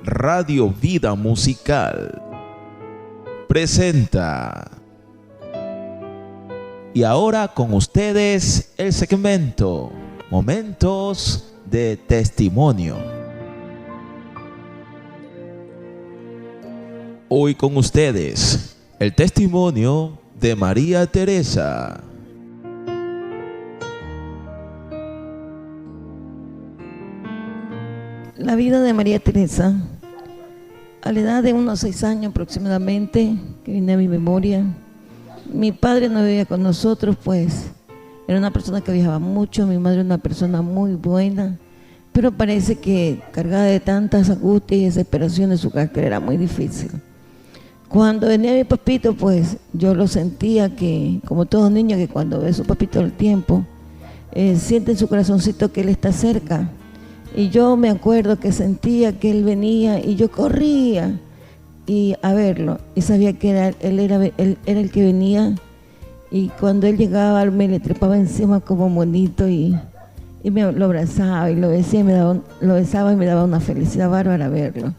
Radio Vida Musical presenta. Y ahora con ustedes el segmento Momentos de Testimonio. Hoy con ustedes el testimonio de María Teresa. La vida de María Teresa, a la edad de unos 6 años aproximadamente, que viene a mi memoria, mi padre no vivía con nosotros, pues era una persona que viajaba mucho, mi madre una persona muy buena, pero parece que cargada de tantas angustias y desesperaciones su carácter era muy difícil. Cuando venía mi papito, pues yo lo sentía que, como todo niño que cuando ve a su papito el tiempo, siente en su corazoncito que él está cerca. Y yo me acuerdo que sentía que él venía y yo corría a verlo y sabía que él era el que venía, y cuando él llegaba me le trepaba encima como monito y me lo abrazaba y lo besaba y me daba una felicidad bárbara verlo.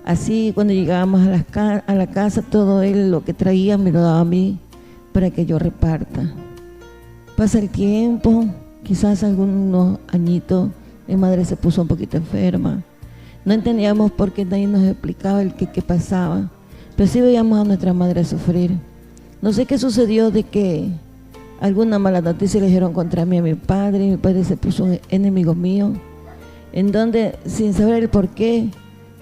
Así cuando llegábamos a la casa, todo él lo que traía me lo daba a mí para que yo reparta. Pasa el tiempo, quizás algunos añitos, mi madre se puso un poquito enferma. No entendíamos por qué nadie nos explicaba qué pasaba, pero sí veíamos a nuestra madre sufrir. No sé qué sucedió, de que alguna mala noticia le dijeron contra mí a mi padre se puso un enemigo mío, en donde sin saber el por qué,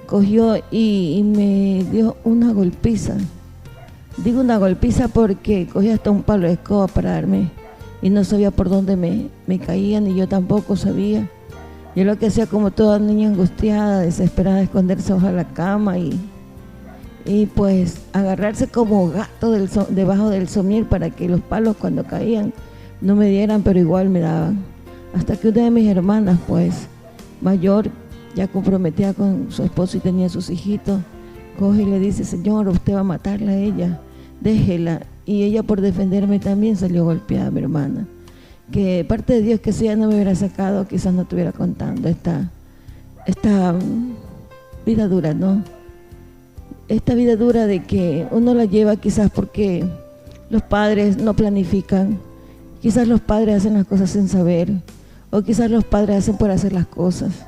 cogió y me dio una golpiza. Digo una golpiza porque cogía hasta un palo de escoba para darme y no sabía por dónde me caían y yo tampoco sabía. Yo lo que hacía, como toda niña angustiada, desesperada, esconderse bajo la cama y pues agarrarse como gato debajo del somier para que los palos cuando caían no me dieran, pero igual me daban. Hasta que una de mis hermanas, pues mayor, ya comprometida con su esposo y tenía sus hijitos, coge y le dice: señor, usted va a matarla a ella, déjela. Y ella, por defenderme, también salió golpeada, mi hermana. Que parte de Dios, que si ella no me hubiera sacado, quizás no estuviera contando esta vida dura, ¿no? Esta vida dura de que uno la lleva quizás porque los padres no planifican, quizás los padres hacen las cosas sin saber, o quizás los padres hacen por hacer las cosas,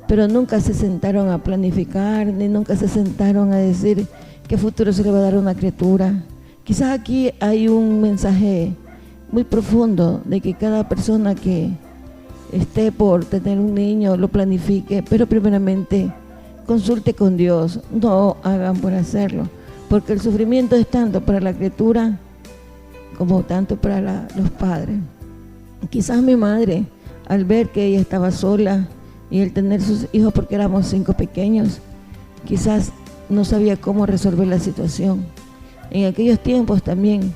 pero nunca se sentaron a planificar, ni nunca se sentaron a decir qué futuro se le va a dar a una criatura. Quizás aquí hay un mensaje muy profundo de que cada persona que esté por tener un niño lo planifique, pero primeramente consulte con Dios, no hagan por hacerlo, porque el sufrimiento es tanto para la criatura como tanto para los padres. Quizás mi madre, al ver que ella estaba sola y el tener sus hijos, porque éramos 5 pequeños, quizás no sabía cómo resolver la situación. En aquellos tiempos también,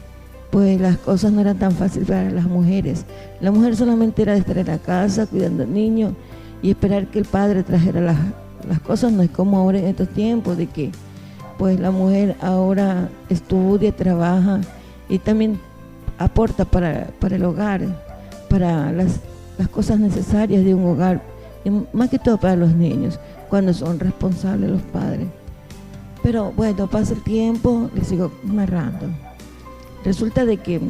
pues las cosas no eran tan fáciles para las mujeres. La mujer solamente era de estar en la casa cuidando al niño y esperar que el padre trajera las cosas. No es como ahora en estos tiempos, de que pues la mujer ahora estudia, trabaja y también aporta para el hogar, para las cosas necesarias de un hogar, y más que todo para los niños, cuando son responsables los padres. Pero bueno, pasa el tiempo, les sigo narrando. Resulta de que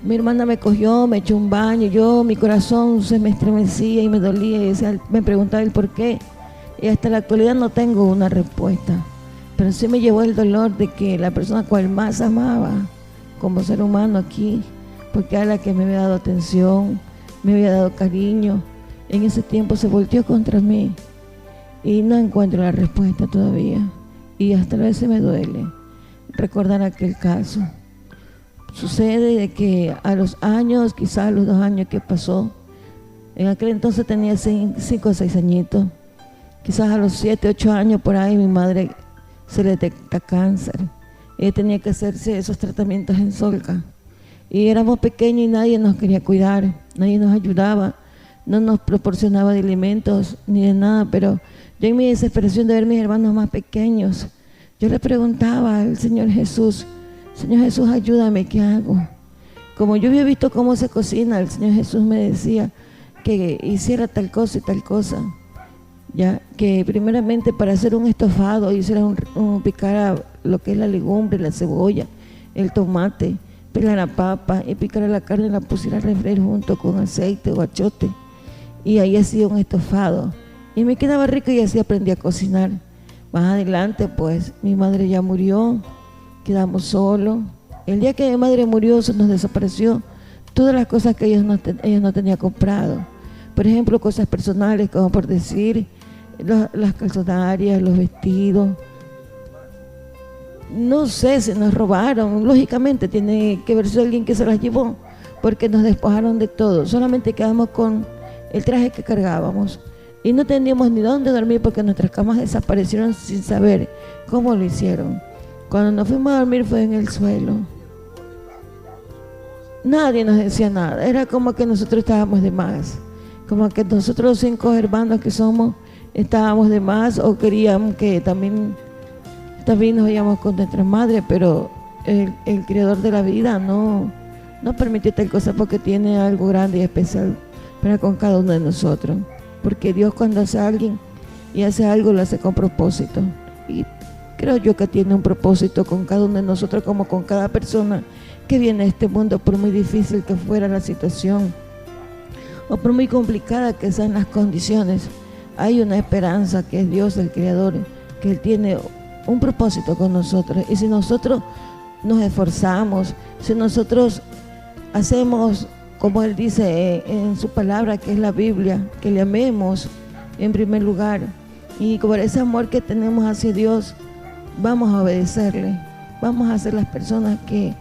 mi hermana me cogió, me echó un baño, mi corazón se me estremecía y me dolía, y me preguntaba el por qué. Y hasta la actualidad no tengo una respuesta, pero sí me llevó el dolor de que la persona cual más amaba como ser humano aquí, porque era la que me había dado atención, me había dado cariño, en ese tiempo se volteó contra mí y no encuentro la respuesta todavía, y hasta a veces me duele recordar aquel caso. Sucede de que a los años, quizás a los 2 años que pasó, en aquel entonces tenía 5 o 6 añitos, quizás a los 7, 8 años por ahí, mi madre se le detecta cáncer. Ella tenía que hacerse esos tratamientos en Solca y éramos pequeños y nadie nos quería cuidar, nadie nos ayudaba, no nos proporcionaba de alimentos ni de nada. Pero yo, en mi desesperación de ver a mis hermanos más pequeños, yo le preguntaba al Señor Jesús: Señor Jesús, ayúdame, ¿qué hago? Como yo había visto cómo se cocina, el Señor Jesús me decía que hiciera tal cosa y tal cosa. ya que primeramente para hacer un estofado hiciera picara lo que es la legumbre, la cebolla, el tomate, pelar la papa y picara la carne y la pusiera a refreír junto con aceite o achote, y ahí hacía un estofado y me quedaba rico, y así aprendí a cocinar. Más adelante pues mi madre ya murió, quedamos solos. El día que mi madre murió se nos desapareció todas las cosas que ella no tenía comprado. Por ejemplo, cosas personales, como por decir, las calzonarias, los vestidos. No sé, se nos robaron. Lógicamente tiene que verse alguien que se las llevó, porque nos despojaron de todo. Solamente quedamos con el traje que cargábamos y no teníamos ni dónde dormir, porque nuestras camas desaparecieron sin saber cómo lo hicieron. Cuando nos fuimos a dormir fue en el suelo. Nadie nos decía nada, era como que nosotros estábamos de más, como que nosotros los 5 hermanos que somos estábamos de más, o queríamos que también nos veíamos con nuestra madre, pero el creador de la vida no permitió tal cosa, porque tiene algo grande y especial para con cada uno de nosotros, porque Dios cuando hace a alguien y hace algo lo hace con propósito, y creo yo que tiene un propósito con cada uno de nosotros, como con cada persona que viene a este mundo. Por muy difícil que fuera la situación o por muy complicada que sean las condiciones, hay una esperanza, que es Dios el Creador, que Él tiene un propósito con nosotros. Y si nosotros nos esforzamos, si nosotros hacemos como Él dice en su palabra, que es la Biblia, que le amemos en primer lugar, y por ese amor que tenemos hacia Dios vamos a obedecerle, vamos a ser las personas que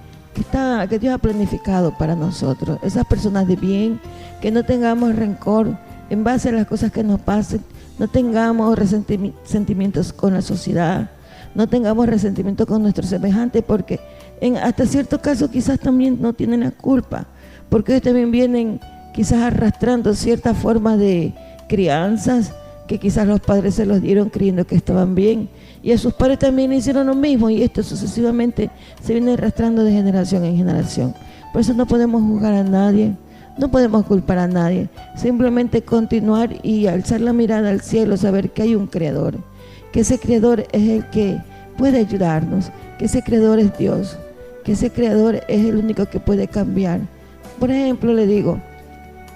Dios ha planificado para nosotros, esas personas de bien, que no tengamos rencor en base a las cosas que nos pasen, no tengamos resentimientos con la sociedad, no tengamos resentimiento con nuestros semejantes, porque hasta cierto caso quizás también no tienen la culpa, porque ellos también vienen quizás arrastrando cierta forma de crianzas que quizás los padres se los dieron creyendo que estaban bien, y a sus padres también hicieron lo mismo, y esto sucesivamente se viene arrastrando de generación en generación. Por eso no podemos juzgar a nadie, no podemos culpar a nadie, simplemente continuar y alzar la mirada al cielo, saber que hay un Creador, que ese Creador es el que puede ayudarnos, que ese Creador es Dios, que ese Creador es el único que puede cambiar. Por ejemplo, le digo,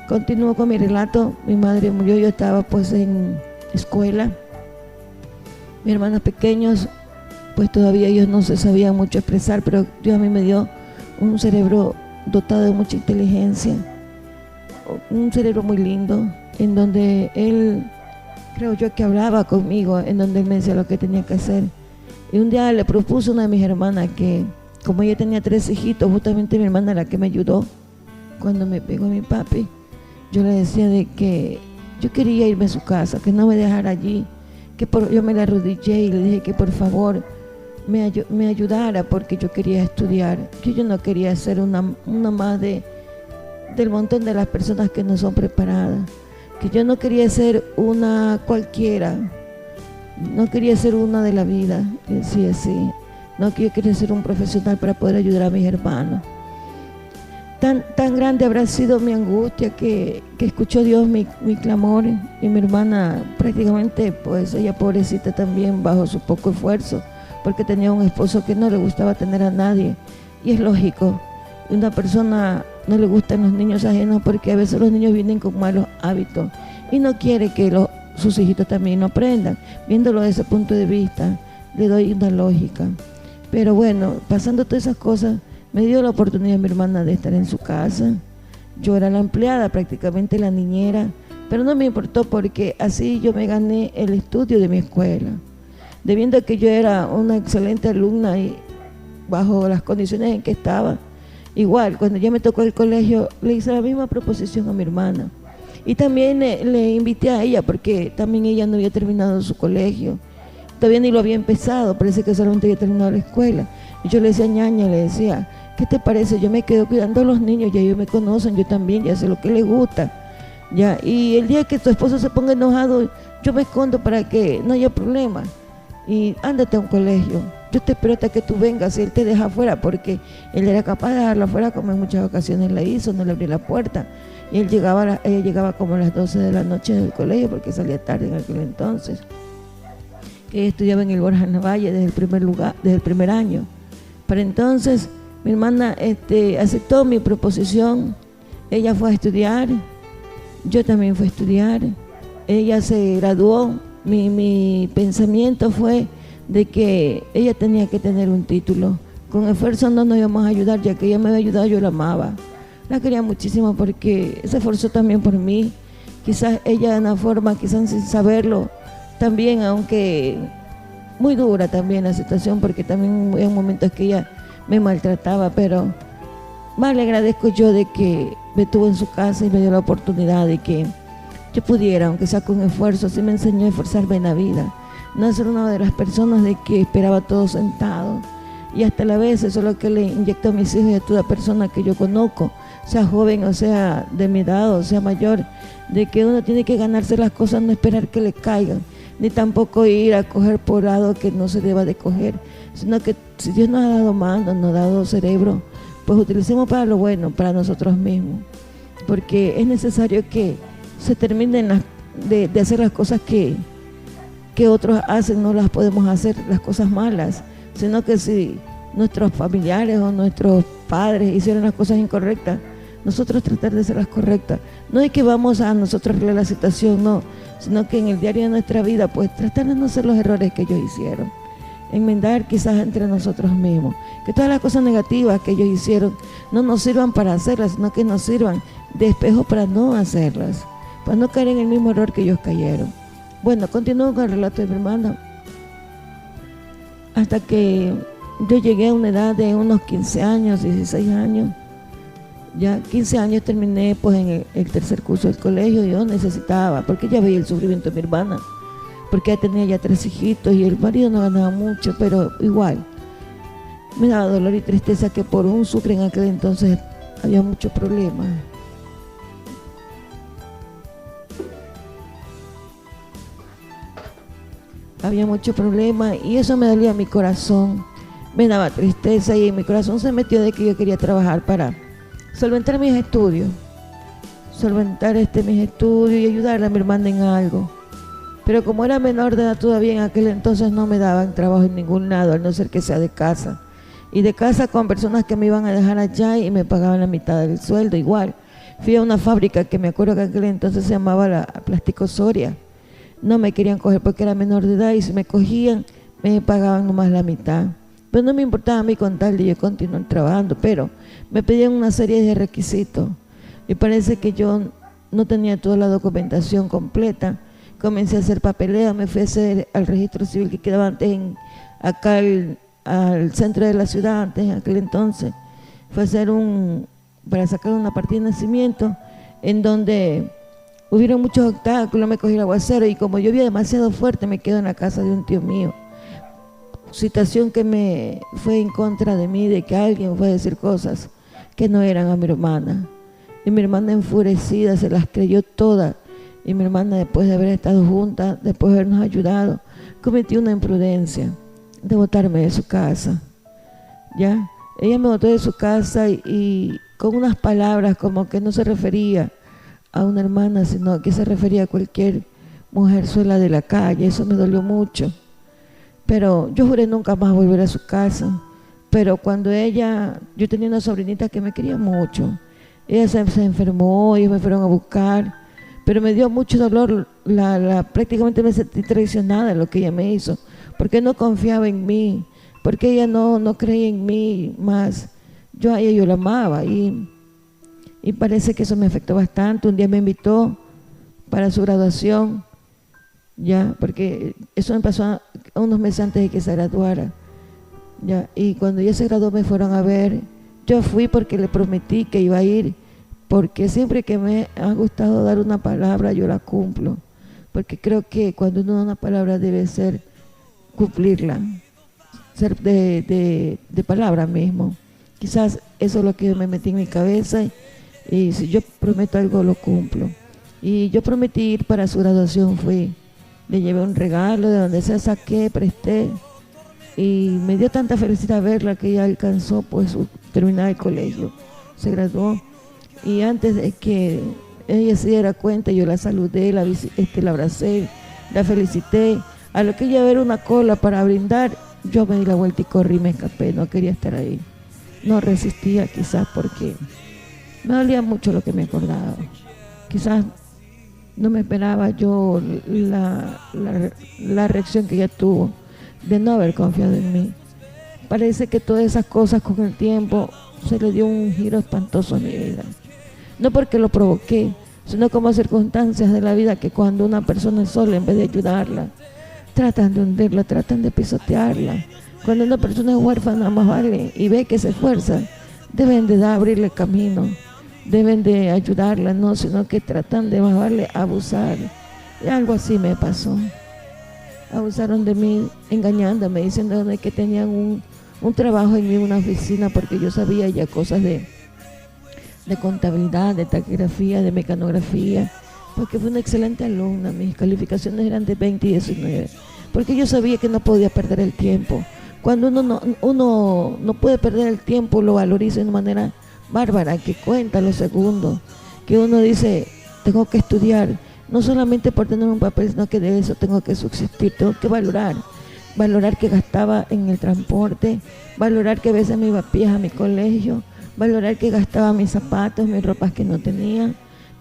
continúo con mi relato. Mi madre murió, yo estaba pues en escuela. Mis hermanos pequeños, pues todavía ellos no se sabían mucho expresar, pero Dios a mí me dio un cerebro dotado de mucha inteligencia, un cerebro muy lindo, en donde Él, creo yo que hablaba conmigo, en donde Él me decía lo que tenía que hacer. Y un día le propuso a una de mis hermanas que, como ella tenía 3 hijitos, justamente mi hermana la que me ayudó cuando me pegó mi papi, yo le decía de que yo quería irme a su casa, que no me dejara allí, que yo me la arrodillé y le dije que por favor me ayudara, porque yo quería estudiar. Yo no quería ser una más del montón de las personas que no son preparadas, que yo no quería ser una cualquiera, no quería ser una de la vida, y decía así, no, que yo quería ser un profesional para poder ayudar a mis hermanos. Tan grande habrá sido mi angustia que escuchó Dios mi clamor, y mi hermana prácticamente, pues ella pobrecita también, bajo su poco esfuerzo, porque tenía un esposo que no le gustaba tener a nadie, y es lógico, una persona no le gustan los niños ajenos, porque a veces los niños vienen con malos hábitos y no quiere que sus hijitos también lo aprendan. Viéndolo desde ese punto de vista, le doy una lógica. Pero bueno, pasando todas esas cosas, me dio la oportunidad mi hermana de estar en su casa. Yo era la empleada, prácticamente la niñera, pero no me importó, porque así yo me gané el estudio de mi escuela. Debiendo que yo era una excelente alumna y bajo las condiciones en que estaba, igual, cuando ya me tocó el colegio, le hice la misma proposición a mi hermana. Y también le invité a ella, porque también ella no había terminado su colegio. Todavía ni lo había empezado, parece que solamente había terminado la escuela. Y yo le decía, ñaña, le decía, ¿qué te parece? Yo me quedo cuidando a los niños, ya ellos me conocen, yo también, ya sé lo que les gusta. Ya, y el día que tu esposo se ponga enojado, yo me escondo para que no haya problema. Y ándate a un colegio, yo te espero hasta que tú vengas, y él te deja afuera, porque él era capaz de dejarlo afuera, como en muchas ocasiones la hizo, no le abrió la puerta. Y ella llegaba como a las 12 de la noche del colegio, porque salía tarde en aquel entonces. Que ella estudiaba en el Borja Navalle desde el primer año. Para entonces, mi hermana aceptó mi proposición. Ella fue a estudiar, yo también fui a estudiar. Ella se graduó. Mi pensamiento fue de que ella tenía que tener un título. Con esfuerzo no nos íbamos a ayudar, ya que ella me había ayudado, yo la amaba. La quería muchísimo porque se esforzó también por mí. Quizás ella de una forma, quizás sin saberlo, también, aunque muy dura también la situación, porque también en momentos que ella me maltrataba, pero más le agradezco yo de que me tuvo en su casa y me dio la oportunidad de que yo pudiera, aunque sea con esfuerzo. Sí me enseñó a esforzarme en la vida, no ser una de las personas de que esperaba todo sentado. Y hasta la vez eso es lo que le inyecto a mis hijos y a toda persona que yo conozco, sea joven o sea de mi edad o sea mayor, de que uno tiene que ganarse las cosas, no esperar que le caigan, ni tampoco ir a coger por lado que no se deba de coger, sino que si Dios nos ha dado mano, nos ha dado cerebro, pues utilicemos para lo bueno, para nosotros mismos, porque es necesario que se terminen de hacer las cosas que otros hacen. No las podemos hacer las cosas malas, sino que si nuestros familiares o nuestros padres hicieron las cosas incorrectas, nosotros tratar de hacer las correctas. No es que vamos a nosotros arreglar la situación, no, sino que en el diario de nuestra vida, pues tratar de no hacer los errores que ellos hicieron, enmendar quizás entre nosotros mismos, que todas las cosas negativas que ellos hicieron no nos sirvan para hacerlas, sino que nos sirvan de espejo para no hacerlas, para no caer en el mismo error que ellos cayeron. Bueno, continúo con el relato de mi hermana. Hasta que yo llegué a una edad de unos 15 años, 16 años, ya 15 años terminé pues en el tercer curso del colegio. Yo necesitaba, porque ya veía el sufrimiento de mi hermana, porque ella tenía ya 3 hijitos y el marido no ganaba mucho, pero igual me daba dolor y tristeza que por un sucre en aquel entonces había muchos problemas. Había mucho problema y eso me dolía mi corazón, me daba tristeza, y en mi corazón se metió de que yo quería trabajar para solventar mis estudios, y ayudarle a mi hermana en algo. Pero como era menor de edad todavía en aquel entonces, no me daban trabajo en ningún lado, al no ser que sea de casa. Y de casa con personas que me iban a dejar allá y me pagaban la mitad del sueldo igual. Fui a una fábrica que me acuerdo que en aquel entonces se llamaba la Plástico Soria. No me querían coger porque era menor de edad, y si me cogían me pagaban nomás la mitad. Pero no me importaba a mí con tal de yo continuar trabajando, pero me pedían una serie de requisitos y parece que yo no tenía toda la documentación completa. Comencé a hacer papeleo, me fui a hacer al registro civil que quedaba antes acá al centro de la ciudad, antes en aquel entonces. Fue a hacer para sacar una partida de nacimiento en donde hubieron muchos obstáculos, me cogí el aguacero y como llovía demasiado fuerte me quedo en la casa de un tío mío. Situación que me fue en contra de mí, de que alguien fue a decir cosas que no eran a mi hermana. Y mi hermana enfurecida se las creyó todas. Y mi hermana, después de haber estado juntas, después de habernos ayudado, cometió una imprudencia de botarme de su casa. ¿Ya? Ella me botó de su casa y con unas palabras como que no se refería a una hermana, sino que se refería a cualquier mujerzuela de la calle. Eso me dolió mucho. Pero yo juré nunca más volver a su casa. Pero cuando yo tenía una sobrinita que me quería mucho. Ella se enfermó, ellos me fueron a buscar, pero me dio mucho dolor, prácticamente me sentí traicionada en lo que ella me hizo, porque no confiaba en mí, porque ella no creía en mí más. Yo a ella yo la amaba y parece que eso me afectó bastante. Un día me invitó para su graduación, ya, porque eso me pasó unos meses antes de que se graduara, ya, y cuando ella se graduó me fueron a ver. Yo fui porque le prometí que iba a ir, porque siempre que me ha gustado dar una palabra yo la cumplo, porque creo que cuando uno da una palabra debe ser cumplirla, ser de palabra mismo. Quizás eso es lo que yo me metí en mi cabeza y si yo prometo algo lo cumplo. Y yo prometí ir para su graduación, fui, le llevé un regalo, de donde sea saqué, presté, y me dio tanta felicidad verla que ella alcanzó pues terminar el colegio, se graduó, y antes de que ella se diera cuenta yo la saludé, la abracé, la felicité. A lo que ella ver una cola para brindar, yo me di la vuelta y corrí, me escapé, no quería estar ahí, no resistía, quizás porque me dolía mucho lo que me acordaba, quizás no me esperaba yo la reacción que ella tuvo de no haber confiado en mí. Parece que todas esas cosas con el tiempo se le dio un giro espantoso a mi vida. No porque lo provoqué, sino como circunstancias de la vida que cuando una persona es sola, en vez de ayudarla, tratan de hundirla, tratan de pisotearla. Cuando una persona es huérfana, más vale, y ve que se esfuerza, deben de abrirle camino, deben de ayudarla, no, sino que tratan de más vale abusar. Y algo así me pasó. Abusaron de mí, engañándome, diciéndome que tenían un trabajo en mí, una oficina, porque yo sabía ya cosas de contabilidad, de taquigrafía, de mecanografía, porque fui una excelente alumna, mis calificaciones eran de 20 y 19, porque yo sabía que no podía perder el tiempo. Cuando uno no puede perder el tiempo, lo valoriza de una manera bárbara, que cuenta los segundos, que uno dice, tengo que estudiar, no solamente por tener un papel, sino que de eso tengo que subsistir, tengo que valorar que gastaba en el transporte, valorar que a veces me iba a pies a mi colegio, valorar que gastaba mis zapatos, mis ropas que no tenía,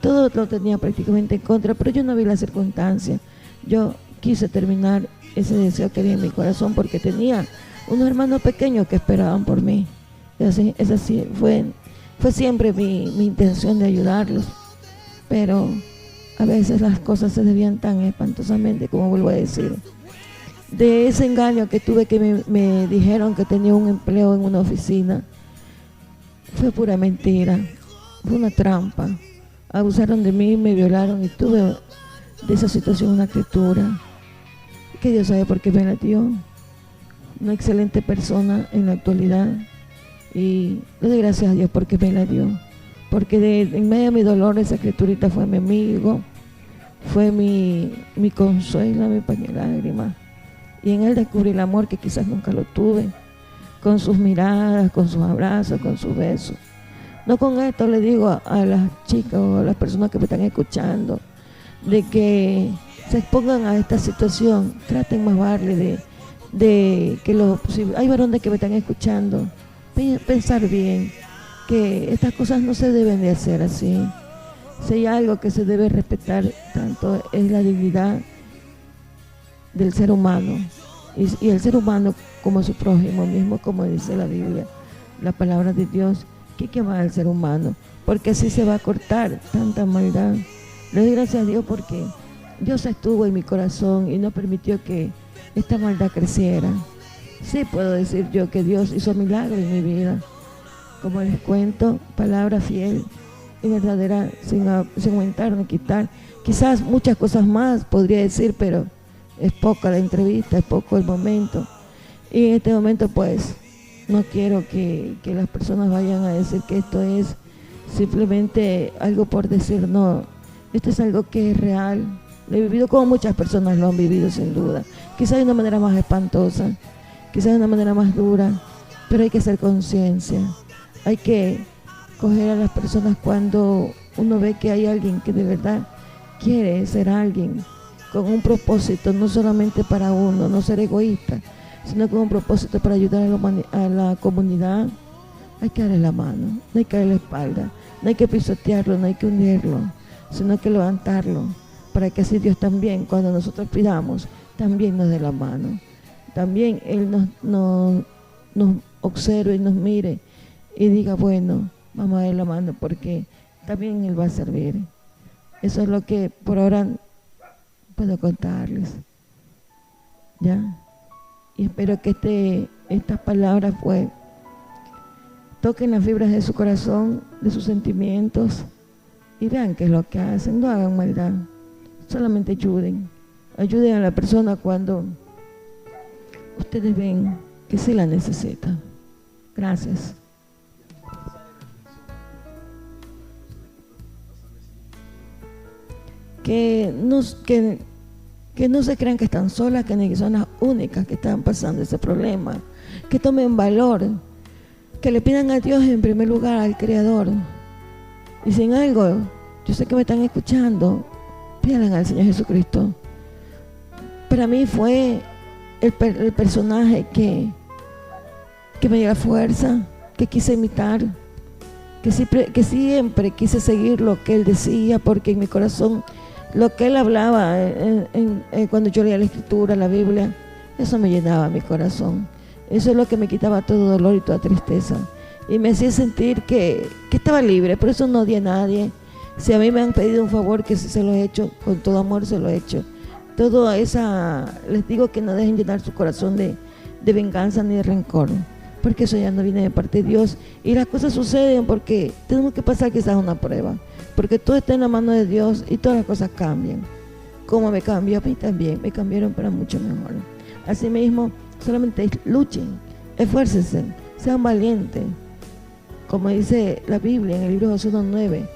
todo lo tenía prácticamente en contra, pero yo no vi la circunstancia. Yo quise terminar ese deseo que había en mi corazón porque tenía unos hermanos pequeños que esperaban por mí. Esa sí fue siempre mi intención de ayudarlos, pero a veces las cosas se debían tan espantosamente, como vuelvo a decir. De ese engaño que tuve, que me dijeron que tenía un empleo en una oficina, fue pura mentira, fue una trampa. Abusaron de mí, me violaron y tuve de esa situación una criatura que Dios sabe por qué me la dio. Una excelente persona en la actualidad y le doy gracias a Dios porque me la dio. Porque en medio de mi dolor esa criaturita fue mi amigo, fue mi consuelo, mi paño de lágrimas. Y en él descubrí el amor que quizás nunca lo tuve, con sus miradas, con sus abrazos, con sus besos. No con esto le digo a las chicas o a las personas que me están escuchando de que se expongan a esta situación, traten más vale de que si hay varones que me están escuchando, pensar bien que estas cosas no se deben de hacer así. Si hay algo que se debe respetar tanto es la dignidad del ser humano y el ser humano como su prójimo mismo, como dice la Biblia, la palabra de Dios, que hay que amar al ser humano, porque así se va a cortar tanta maldad. Le doy gracias a Dios porque Dios estuvo en mi corazón y no permitió que esta maldad creciera. Sí puedo decir yo que Dios hizo milagro en mi vida, como les cuento, palabra fiel y verdadera, sin aumentar ni quitar. Quizás muchas cosas más podría decir, pero es poca la entrevista, es poco el momento. Y en este momento pues no quiero que las personas vayan a decir que esto es simplemente algo por decir, no. Esto es algo que es real. Lo he vivido como muchas personas lo han vivido sin duda. Quizás de una manera más espantosa, quizás de una manera más dura, pero hay que hacer conciencia. Hay que coger a las personas cuando uno ve que hay alguien que de verdad quiere ser alguien con un propósito, no solamente para uno, no ser egoísta, sino con un propósito para ayudar a la comunidad. Hay que darle la mano, no hay que darle la espalda, no hay que pisotearlo, no hay que hundirlo, sino que levantarlo, para que así Dios también, cuando nosotros pidamos, también nos dé la mano. También Él nos observe y nos mire y diga, bueno, vamos a darle la mano, porque también Él va a servir. Eso es lo que por ahora puedo contarles, ¿ya? Y espero que estas palabras pues toquen las fibras de su corazón, de sus sentimientos, y vean qué es lo que hacen. No hagan maldad, solamente ayuden a la persona cuando ustedes ven que se la necesita. Gracias. Que que no se crean que están solas, que son las únicas que están pasando ese problema, que tomen valor, que le pidan a Dios en primer lugar, al Creador. Y sin algo, yo sé que me están escuchando, pidan al Señor Jesucristo. Para mí fue el personaje que me dio la fuerza, que quise imitar, que siempre quise seguir lo que Él decía, porque en mi corazón, lo que Él hablaba cuando yo leía la Escritura, la Biblia, eso me llenaba mi corazón. Eso es lo que me quitaba todo dolor y toda tristeza. Y me hacía sentir que estaba libre. Por eso no odié a nadie. Si a mí me han pedido un favor, que si se lo he hecho, con todo amor se lo he hecho. Les digo que no dejen llenar su corazón de venganza ni de rencor, porque eso ya no viene de parte de Dios. Y las cosas suceden porque tenemos que pasar quizás una prueba, porque todo está en la mano de Dios y todas las cosas cambian. Como me cambió a mí también, me cambiaron para mucho mejor. Asimismo, solamente luchen, esfuércense, sean valientes. Como dice la Biblia en el libro de Josué 1:9,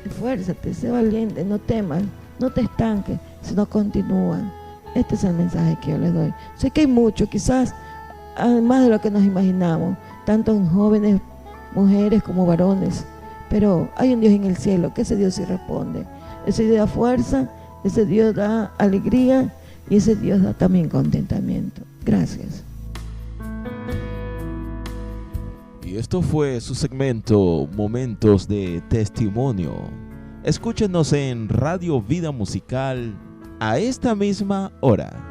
esfuérzate, sé valiente, no temas, no te estanques, sino continúa. Este es el mensaje que yo les doy. Sé que hay mucho, quizás más de lo que nos imaginamos, tanto en jóvenes, mujeres como varones, pero hay un Dios en el cielo, que ese Dios sí responde. Ese Dios da fuerza, ese Dios da alegría y ese Dios da también contentamiento. Gracias. Y esto fue su segmento Momentos de Testimonio. Escúchenos en Radio Vida Musical a esta misma hora.